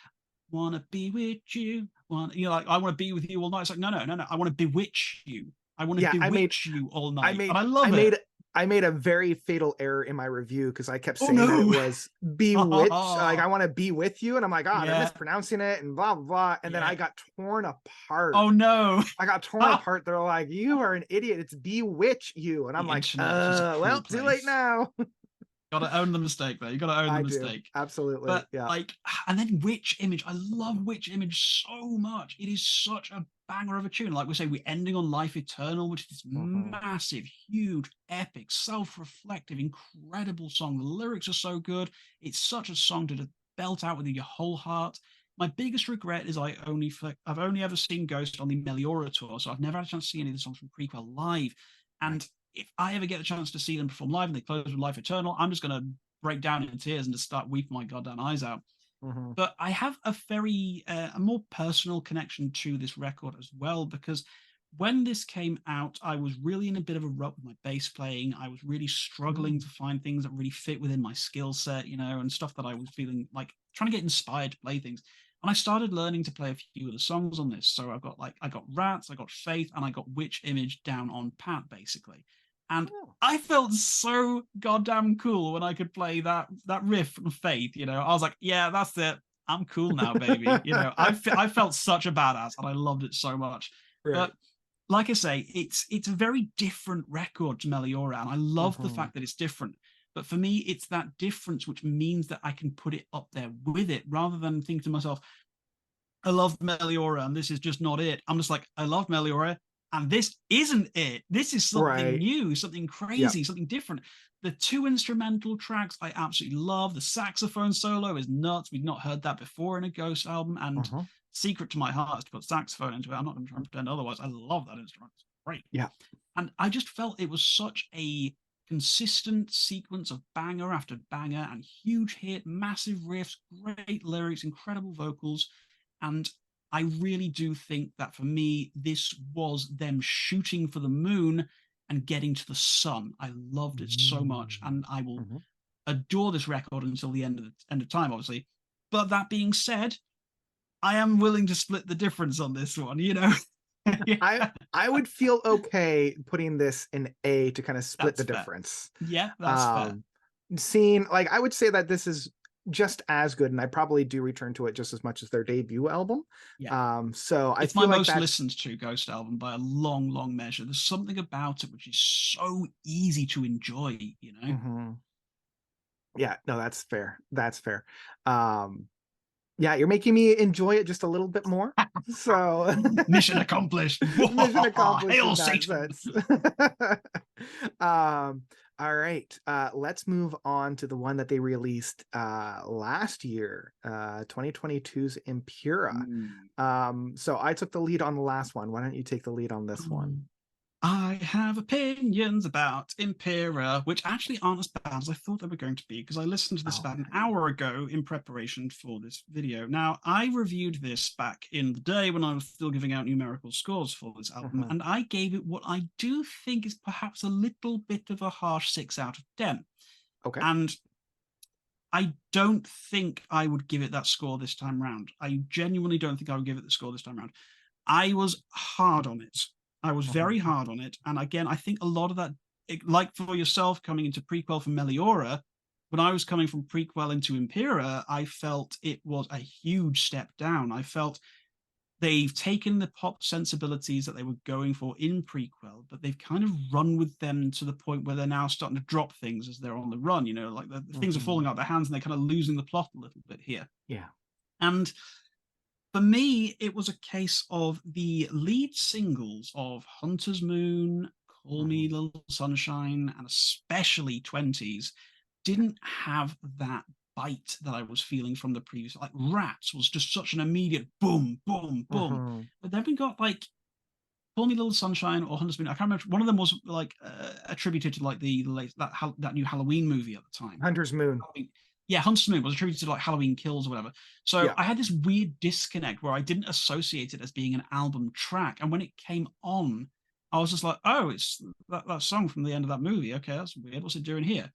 Wanna be with you, like I want to be with you all night. It's like no. I want to bewitch you. I want to Yeah, bewitch you all I night, and made I I love it. made I made a very fatal error in my review because I kept Oh saying that it no! was bewitch, like I want to be with you, and I'm like, they're Yeah, mispronouncing it and blah blah blah. And then yeah. I got torn apart. Oh no! I got torn apart. They're like, you are an idiot. It's bewitch you. And I'm The like, internet is a cruel well, too late place. now. Got to own the mistake there. You got to own the I do. mistake. Absolutely. But Yeah. like, and then Witch Image. I love Witch Image so much. It is such a banger of a tune. Like we say, we're ending on Life Eternal, which is this Mhm. massive, huge, epic, self-reflective, incredible song. The lyrics are so good. It's such a song to belt out with your whole heart. My biggest regret is I've only ever seen Ghost on the Meliora tour, so I've never had a chance to see any of the songs from Prequel live. Right. And if I ever get a chance to see them perform live and they close with Life Eternal, I'm just going to break down in tears and just start weeping my goddamn eyes out. Mhm. But I have a more personal connection to this record as well because when this came out, I was really in a bit of a rut with my bass playing. I was really struggling Mm. to find things that really fit within my skill set, and stuff that I was feeling like trying to get inspired to play things. And I started learning to play a few of the songs on this. So I got Rats, I got Faith, and I got Witch Image down on pat, basically. And Oh. I felt so goddamn cool when I could play that riff from Faith. You know, I was like, yeah, that's it. I'm cool now, baby. You know, I felt such a badass, and I loved it so much. Right. But like I say, it's a very different record to Meliora, and I love the fact that it's different. But for me, it's that difference which means that I can put it up there with it, rather than think to myself, I love Meliora and this is just not it. I'm just like, I love Meliora and this isn't it. This is something new, something crazy, something different. The 2 instrumental tracks I absolutely love. The saxophone solo is nuts. We've not heard that before in a Ghost album. And secret to my heart is to put saxophone into it. I'm not going to try and pretend otherwise. I love that instrument. It's great. Yeah. And I just felt it was such a consistent sequence of banger after banger and huge hit, massive riffs, great lyrics, incredible vocals. And I really do think that for me, this was them shooting for the moon and getting to the sun. I loved it so much, and I will adore this record until the end of time, obviously. But that being said, I am willing to split the difference on this one, you know. I would feel okay putting this in A to kind of split That's the fair. difference. Yeah, that's fair. Seeing, like, I would say that this is just as good, and I probably do return to it just as much as their debut album. Yeah. So it's I feel my like most listened to Ghost album by a long measure. There's something about it which is so easy to enjoy, you know. Yeah, no, that's fair. That's fair. Yeah, you're making me enjoy it just a little bit more. So mission accomplished. Mission accomplished. Hail In Satan. All right. Let's move on to the one that they released last year, 2022's Impura. So I took the lead on the last one. Why don't you take the lead on this one? I have opinions about Impera, which actually aren't as bad as I thought they were going to be, because I listened to this about an hour ago in preparation for this video. Now, I reviewed this back in the day when I was still giving out numerical scores for this album, and I gave it what I do think is perhaps a little bit of a harsh 6 out of 10. Okay. And I don't think I would give it that score this time round. I genuinely don't think I would give it the score this time round. I was hard on it. I was very hard on it. And again, I think a lot of that, like for yourself coming into prequel from Meliora, when I was coming from prequel into Impera, I felt it was a huge step down. I felt they've taken the pop sensibilities that they were going for in prequel, but they've kind of run with them to the point where they're now starting to drop things as they're on the run. You know, like the things are falling out of their hands and they're kind of losing the plot a little bit here. Yeah. And for me, it was a case of the lead singles of Hunter's Moon, Call Me Little Sunshine, and especially 20s didn't have that bite that I was feeling from the previous. Like Rats was just such an immediate boom, boom, boom. But then we got like Call Me Little Sunshine or Hunter's Moon. I can't remember. One of them was like attributed to like the that new Halloween movie at the time. Hunter's Moon. Yeah, Hunter's Moon was attributed to like Halloween Kills or whatever. So I had this weird disconnect where I didn't associate it as being an album track. And when it came on, I was just like, oh, it's that song from the end of that movie. Okay, that's weird. What's it doing here?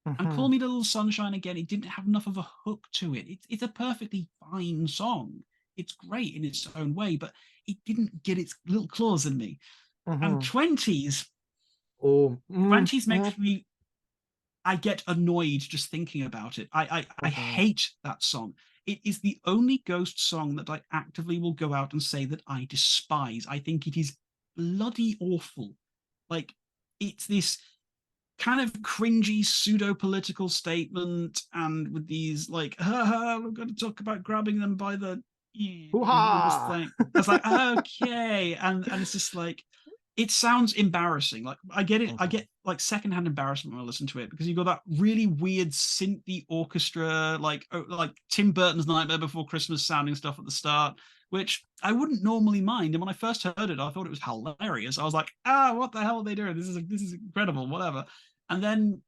And Call Me Little Sunshine, again, it didn't have enough of a hook to it. It's a perfectly fine song. It's great in its own way, but it didn't get its little claws in me. And 20s, 20s makes me, I get annoyed just thinking about it. I hate that song. It is the only Ghost song that I actively will go out and say that I despise. I think it is bloody awful. Like, it's this kind of cringy pseudo-political statement, and with these like, we're going to talk about grabbing them by the thing. It's like, okay, and it's just like, it sounds embarrassing. Like, I get it. I get like secondhand embarrassment when I listen to it, because you got that really weird synthy orchestra, like Tim Burton's Nightmare Before Christmas sounding stuff at the start, which I wouldn't normally mind. And when I first heard it, I thought it was hilarious. I was like, what the hell are they doing? This is incredible, whatever. And then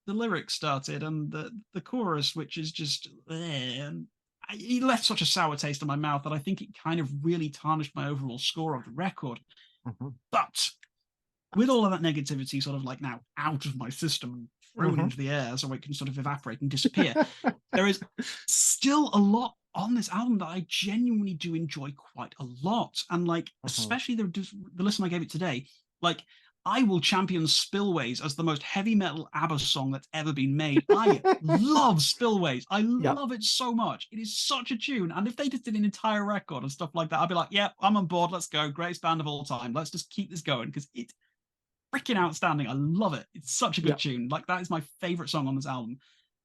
the lyrics started, and the chorus, which is just, and it left such a sour taste in my mouth that I think it kind of really tarnished my overall score of the record. But with all of that negativity sort of like now out of my system and thrown into the air so it can sort of evaporate and disappear, there is still a lot on this album that I genuinely do enjoy quite a lot. And like, Mhm. especially the listen I gave it today, like I will champion Spillways as the most heavy metal ABBA song that's ever been made. I love Spillways. I Yep. love it so much. It is such a tune. And if they just did an entire record and stuff like that, I'd be like, yeah, I'm on board. Let's go. Greatest band of all time. Let's just keep this going because it's freaking outstanding. I love it. It's such a good Yep. tune. Like that is my favorite song on this album.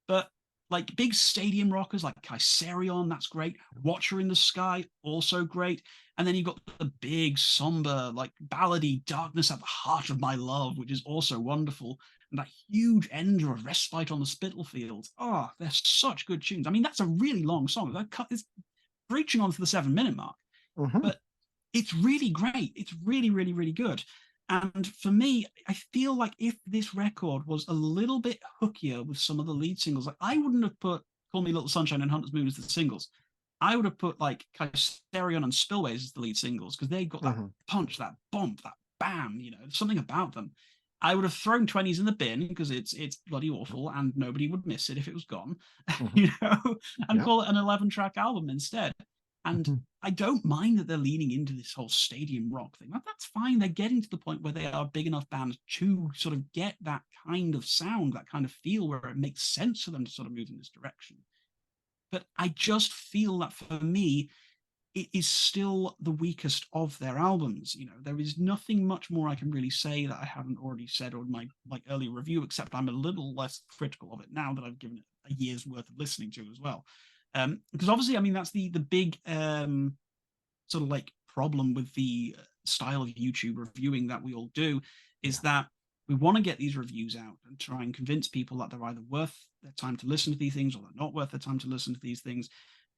But like big stadium rockers like Kaiserion, that's great. Watcher in the Sky, also great. And then you've got the big somber, like ballady Darkness at the Heart of My Love, which is also wonderful. And that huge ender of Respite on the Spitalfields. Oh, they're such good tunes. I mean, that's a really long song. That cut is reaching onto the 7 minute mark, Mhm. but it's really great. It's really, really, really good. And for me, I feel like if this record was a little bit hookier with some of the lead singles, like I wouldn't have put Call Me Little Sunshine and Hunter's Moon as the singles. I would have put like Kaiserion and Spillways as the lead singles because they got that Mhm. punch, that bump, that bam, something about them. I would have thrown 20s in the bin because it's bloody awful and nobody would miss it if it was gone, Mhm. you know, and Yep. call it an 11-track album instead. And Mhm. I don't mind that they're leaning into this whole stadium rock thing. That's fine. They're getting to the point where they are big enough bands to sort of get that kind of sound, that kind of feel where it makes sense for them to sort of move in this direction. But I just feel that for me, it is still the weakest of their albums. There is nothing much more I can really say that I haven't already said on my like earlier review, except I'm a little less critical of it now that I've given it a year's worth of listening to as well. Because obviously, I mean, that's the big sort of like problem with the style of YouTube reviewing that we all do is Yeah. that we want to get these reviews out and try and convince people that they're either worth their time to listen to these things or they're not worth their time to listen to these things.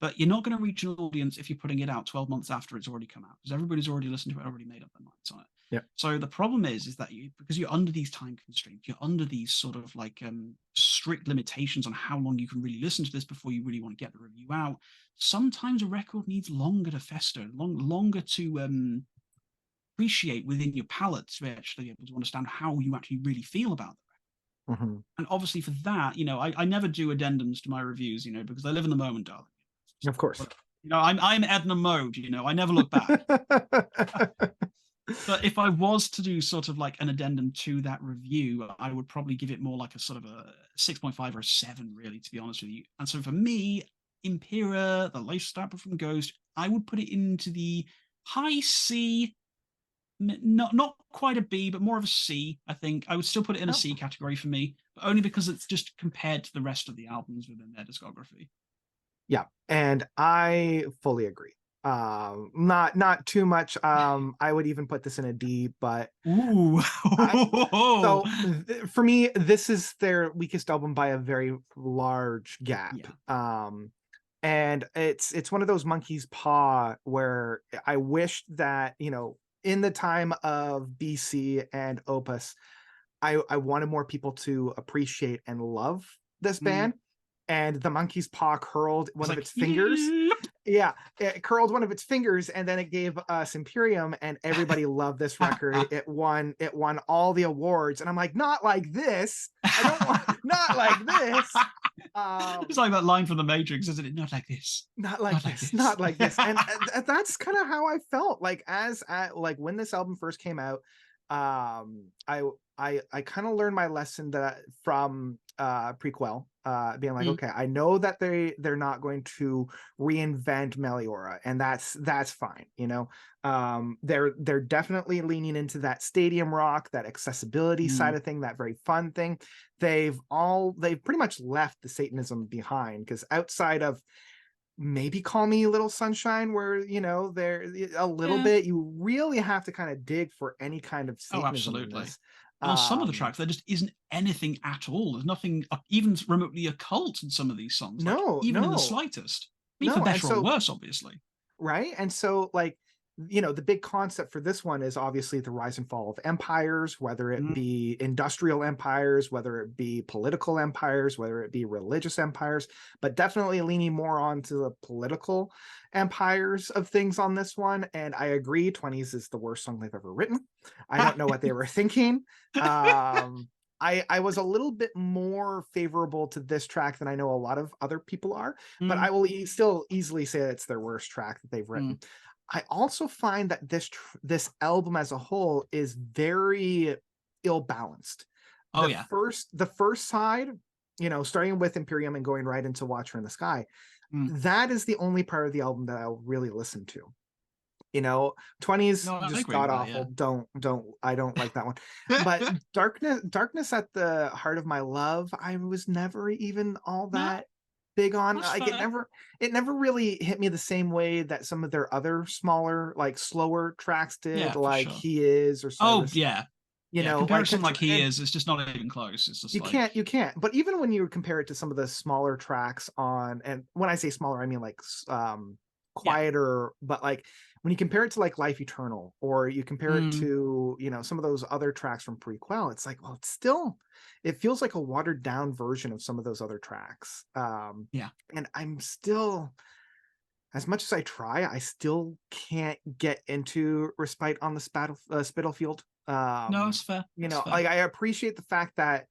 But you're not going to reach an audience if you're putting it out 12 months after it's already come out because everybody's already listened to it, already made up their minds on it. Yep. So the problem is that because you're under these time constraints, you're under these sort of like strict limitations on how long you can really listen to this before you really want to get the review out. Sometimes a record needs longer to fester, longer to appreciate within your palate to actually be able to understand how you actually really feel about it. Mhm. And obviously for that, I never do addendums to my reviews, because I live in the moment, darling. Of course. I'm Edna Mode, I never look back. But if I was to do sort of like an addendum to that review, I would probably give it more like a sort of a 6.5 or a 7, really, to be honest with you. And so for me, Impera, the latest album from Ghost, I would put it into the high C, not quite a B, but more of a C, I think. I would still put it in a Yep. C category for me, but only because it's just compared to the rest of the albums within their discography. Yeah, and I fully agree. Not too much. I would even put this in a D, but Ooh. I, so for me, this is their weakest album by a very large gap. Yeah. And it's one of those monkey's paw where I wish that, in the time of BC and Opus, I wanted more people to appreciate and love this Mm. band. And the monkey's paw curled one It's of like, its fingers. yep. Yeah, it curled one of its fingers, and then it gave us Imperium, and everybody loved this record. It won all the awards, and I'm like, not like this. I don't want not like this. It's like that line from The Matrix, isn't it? Not like this. Not like Not like this, this. not like this. And that's kind of how I felt like like when this album first came out. I kind of learned my lesson that from Prequel, being like, Mm. okay, I know that they're not going to reinvent Meliora, and that's fine. They're definitely leaning into that stadium rock, that accessibility side Mm. of thing, that very fun thing. They've pretty much left the Satanism behind, because outside of maybe Call Me Little Sunshine, where there a little Yeah. bit, you really have to kind of dig for any kind of Oh, Satanism in absolutely. this. And on some of the um tracks, there just isn't anything at all. There's nothing even remotely occult in some of these songs, like no, even in the no, slightest. I mean, for no. And better or so, worse, obviously. right, and so, like, the big concept for this one is obviously the rise and fall of empires, whether it Mm. be industrial empires, whether it be political empires, whether it be religious empires, but definitely leaning more onto the political empires of things on this one. And I agree, 20s is the worst song they've ever written. I don't know what they were thinking. um I was a little bit more favorable to this track than I know a lot of other people are, but Mm, I will still easily say it's their worst track that they've mm. written. I also find that this album as a whole is very ill balanced. Oh yeah. The first side, starting with Imperium and going right into Watcher in the Sky, Mm. that is the only part of the album that I'll really listen to. 20s No, I just agree god with that. Yeah. awful. I don't like that one. But Darkness at the Heart of My Love, I was never even all No, that big on. that's Like fair. it never really hit me the same way that some of their other smaller, like slower tracks did, Yeah, for like sure. He Is or Oh Service. yeah, yeah. Compared Like to something like He and Is, it's just not even close. It's just like you can't. But even when you compare it to some of the smaller tracks on, and when I say smaller, I mean like yeah. quieter, but like when you compare it to like Life Eternal, or you compare it Mm, to, some of those other tracks from Prequel, it's like, well, it feels like a watered down version of some of those other tracks. yeah. And I'm still, as much as I try, I still can't get into Respite on the Spitalfield. No, that's fair. That's fair. Like I appreciate the fact that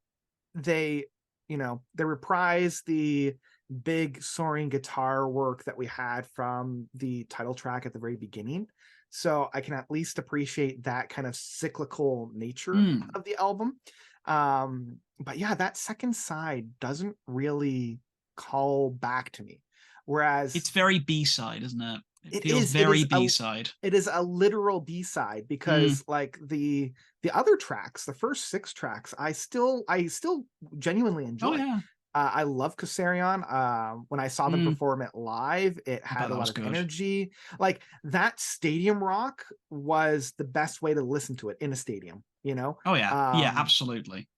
they they reprise the big soaring guitar work that we had from the title track at the very beginning, so I can at least appreciate that kind of cyclical nature Mm. of the album. But yeah, that second side doesn't really call back to me, whereas It's very B-side, isn't it? It it feels is it very is a B-side. it is a literal B-side, Mm. because like the other tracks, the first six tracks, I still genuinely Oh enjoy. yeah. I love Kassarion. When I saw them Mm. perform it live, it I bet had a that lot was of good. energy. Like that stadium rock was the best way to listen to it in a stadium. Oh yeah. Yeah, Um, absolutely.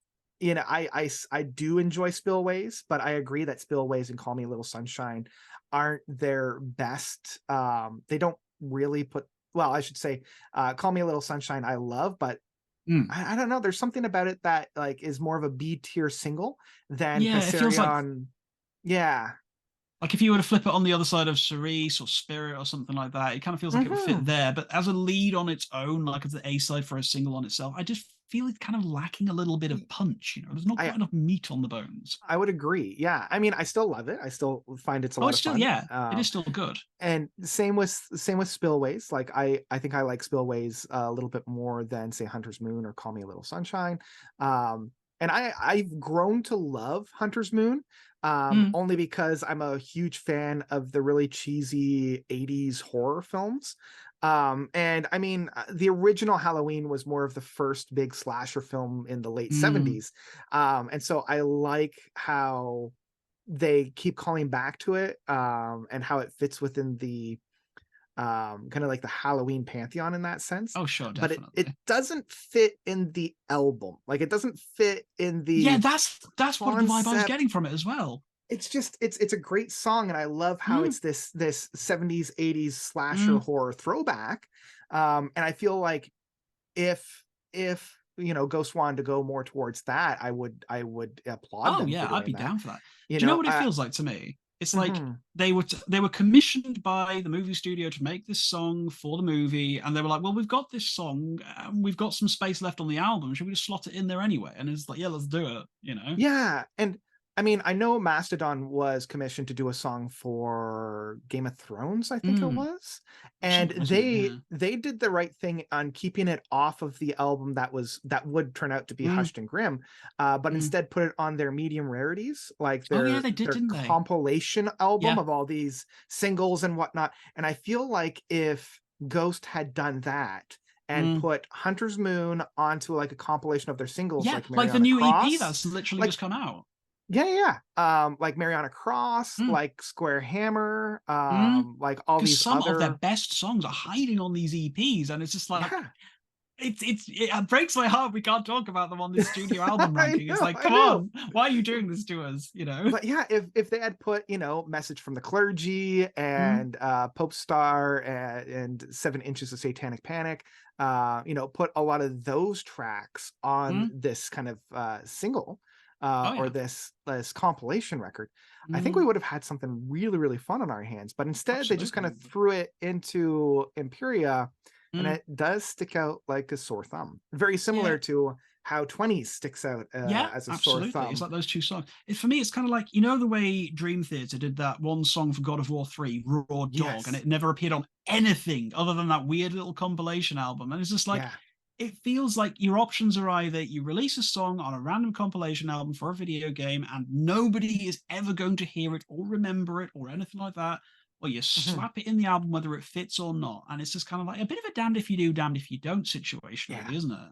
I do enjoy Spillways, but I agree that Spillways and Call Me a Little Sunshine aren't their best. They don't really put, well, I should say, Call Me a Little Sunshine I love, but Mm. I don't know. There's something about it that like is more of a B tier single than Yeah, it feels Kassarion. Yeah. like if you were to flip it on the other side of Cerise or Spirit or something like that, it kind of feels like it would fit Hmm. there. But as a lead on its own, like as the A side for a single on itself, I just feel it's kind of lacking a little bit of punch. There's not I quite enough meat on the bones. I would agree. Yeah. I mean, I still love it. I still find it's a Oh, lot it's of still, fun. yeah, it is still good. And same with Spillways. Like I think I like Spillways a little bit more than say Hunter's Moon or Call Me a Little Sunshine. And I've grown to love Hunter's Moon, Mm, only because I'm a huge fan of the really cheesy 80s horror films. And I mean, the original Halloween was more of the first big slasher film in the late mm, 70s. And so I like how they keep calling back to it, and how it fits within the kind of like the Halloween pantheon in that sense. oh, sure, But it definitely. doesn't fit in the album. Like it doesn't fit in Yeah, the that's what the vibe I was concept. getting from it as well. It's just it's a great song, and I love how Mm, it's this 70s 80s slasher mm, horror throwback. And I feel like if Ghost wanted to go more towards that, I would applaud oh them for yeah, I'd doing be that. down for that. You Do you know know, what it feels like to me? It's like mhm. they were commissioned by the movie studio to make this song for the movie, and they were like, "Well, we've got this song, and we've got some space left on the album. Should we just slot it in there anyway?" And it's like, "Yeah, let's do it." Yeah, and I mean, I know Mastodon was commissioned to do a song for Game of Thrones, I think it Mm, was, or and something, wasn't it? Yeah. they did the right thing on keeping it off of the album that would turn out to be Mm, Hushed and Grim, but mm. instead put it on their medium rarities, like Oh yeah, they did, their didn't they? compilation album Yeah. of all these singles and whatnot. And I feel like if Ghost had done that and Mm. put Hunter's Moon onto like a compilation of their singles, Yeah, like like the Mariana new EP Cross, that's literally like just come out. yeah, yeah, like Mariana Cross, Mm, like Square Hammer, mm. like all Because these some of their other, bare songs are hiding on these EPs, and it's just like yeah. it breaks my heart we can't talk about them on this studio album ranking. It's like, I come know. on, why are you doing this to us? But yeah, if they had put, Message from the Clergy Mm, and Pope Star and 7 Inches of Satanic Panic, put a lot of those tracks on mm. this kind of single, Oh or yeah. this compilation record, I think we Mm, would have had something really, really fun on our hands. But instead, they just kind absolutely. of threw it into Imperia, and Mm, it does stick out like a sore thumb. Very yeah. similar to how 20s sticks out Yeah, as a sore absolutely. It's thumb. like those two songs. For me, it's kind of like, you know, the way Dream Theater did that one song for God of War 3, Raw Dog, and Yes. it never appeared on anything other than that weird little compilation album. And it's just like, Yeah. it feels like your options are either you release a song on a random compilation album for a video game and nobody is ever going to hear it or remember it or anything like that, or you Mhm. slap it in the album whether it fits or not. And it's just kind of like a bit of a damned if you do, damned if you don't situation, Yeah. really, isn't it?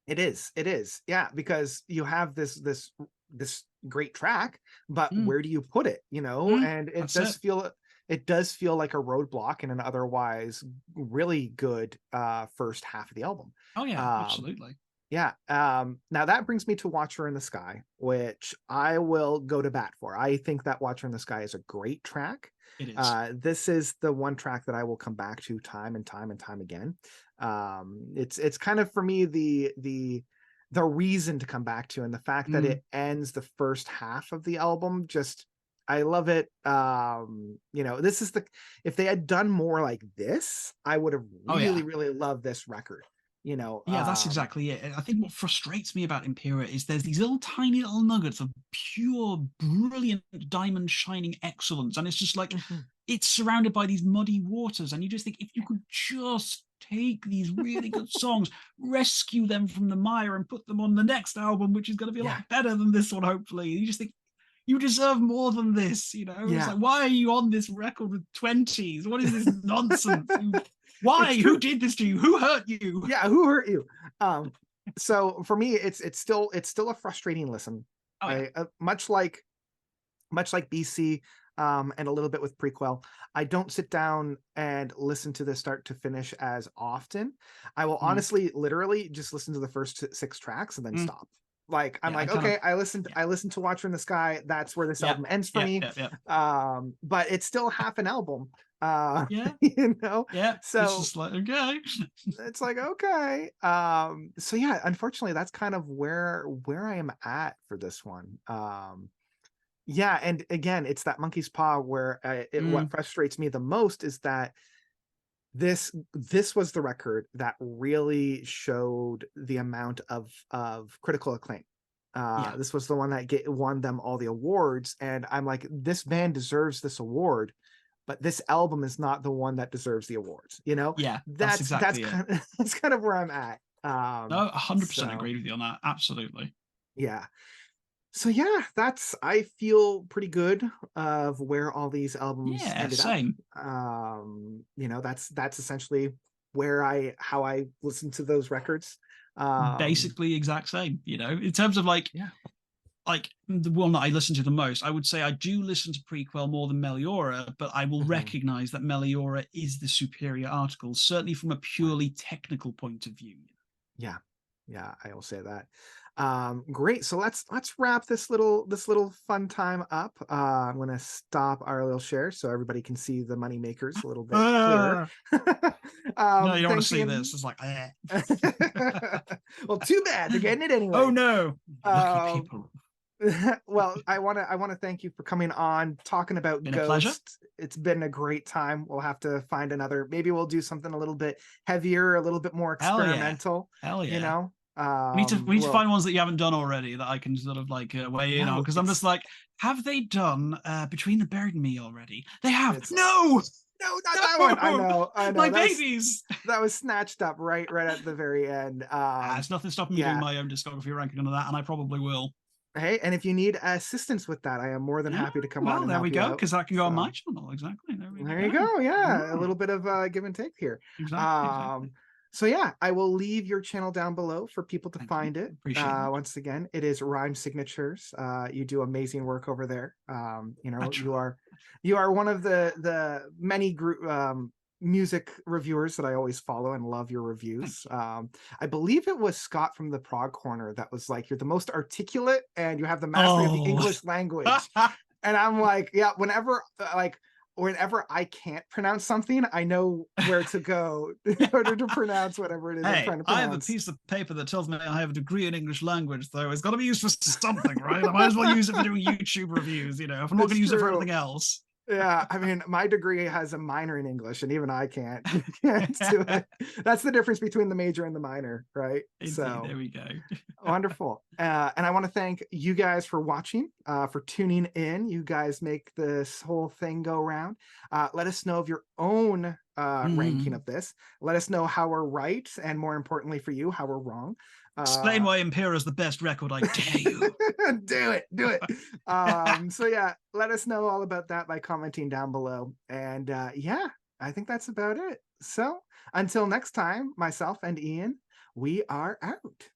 It is. It is. Yeah, because you have this great track, but Mm, where do you put it? mm, And that's it. it does feel like a roadblock in an otherwise really good first half of the album. Oh, yeah, Um absolutely. yeah. Now that brings me to Watcher in the Sky, which I will go to bat for. I think that Watcher in the Sky is a great track. It is. This is the one track that I will come back to time and time and time again. It's kind of for me the reason to come back to, and the fact that Mm, it ends the first half of the album. Just I love it. This is if they had done more like this, I would have oh, really, yeah. really loved this record. You know, Yeah, that's exactly it. I think what frustrates me about Impera is there's these little tiny little nuggets of pure, brilliant, diamond shining excellence. And it's just like mhm, it's surrounded by these muddy waters. And you just think if you could just take these really good songs, rescue them from the mire, and put them on the next album, which is going to be a yeah, lot better than this one, hopefully. You just think you deserve more than this, It's yeah. like, why are you on this record with 20s? What is this nonsense? It's Why? Who true. did this to you? Who hurt you? Yeah, who hurt you? So for me, it's still a frustrating listen. Oh yeah. I much like BC, and a little bit with Prequel, I don't sit down and listen to this start to finish as often. I will Mm, honestly, literally just listen to the first six tracks and then mm. stop. Like I'm Yeah, I like, kind of okay, I listened, yeah, I listened to Watcher in the Sky. That's where this yeah, album ends for yeah, me. yeah, yeah, But it's still half an album. yeah, You know, yeah. It's so just like okay. it's like okay. So yeah, unfortunately, that's kind of where I am at for this one. Yeah, and again, it's that monkey's paw where what Mm, frustrates me the most is that this was the record that really showed the amount of critical acclaim. yeah, This was the one that won them all the awards, and I'm like, this band deserves this award, but this album is not the one that deserves the awards. yeah. That's That's exactly it. kind of that's kind of where I'm at. No, 100% So agree with you on that. Absolutely. yeah. So yeah, I feel pretty good of where all these albums Yeah, ended up. same. That's essentially how I listen to those records. Um, Basically, exact same. In terms of like yeah. the one that I listen to the most, I would say I do listen to Prequel more than Meliora, but I will Mhm. recognize that Meliora is the superior article, certainly from a Right. purely technical point of view. Yeah. Yeah, I will say that. Great. So let's wrap this little fun time up. I'm gonna stop our little share so everybody can see the money makers a little bit clearer. Uh, no, you don't want to Thanks, see this. Ian. It's like, Well, too bad. They're getting it oh anyway. no, lucky Um, people. well, I wanna thank you for coming on, talking about Been a pleasure. Ghost. It's been a great time. We'll have to find another. Maybe we'll do something a little bit heavier, a little bit more Hell yeah, experimental. hell You yeah. know, We need to well, find ones that you haven't done already that I can sort of like weigh in on no, because I'm just like, have they done Between the Bird and Me already? They have. it's No, no, not that one. no, I my know. babies. That was snatched up right at the very end. It's nothing stopping me doing Yeah. my own discography ranking under that, and I probably will. Hey, and if you need assistance with that, I am more than Yeah, happy to come on well, and there we help you go, out. because that can go on my So channel. Exactly. There we there you go. go. Yeah, a Yeah, little bit of give and take here. exactly, exactly. Um, so yeah, I will leave your channel down below for people to Thank you. find it. Appreciate that. Once again, it is Rhyme Signatures. You do amazing work over there. I try. You are one of the many group music reviewers that I always follow and love your Thank reviews. you. I believe it was Scott from the Prog Corner that was like, you're the most articulate and you have the mastery of the Oh. English language. And I'm like, yeah, whenever I can't pronounce something, I know where to go in order to pronounce whatever it is I'm Hey, trying to I have a pronounce. piece of paper that tells me I have a degree in English language, though. It's got to be used for something, right? I might as well use it for doing YouTube reviews, if I'm not going It's to use it for true. anything else. Yeah, I mean, my degree has a minor in English, and even I can't do it. That's the difference between the major and the minor, right? Indeed, So there we go. wonderful. And I want to thank you guys for watching, for tuning in. You guys make this whole thing go round. Let us know of your own ranking Mhm. of this. Let us know how we're right, and more importantly for you, how we're wrong. Explain Uh, why Impera's the best record, I dare you. do it. So yeah, let us know all about that by commenting down below. And yeah, I think that's about it. So until next time, myself and Ian, we are out.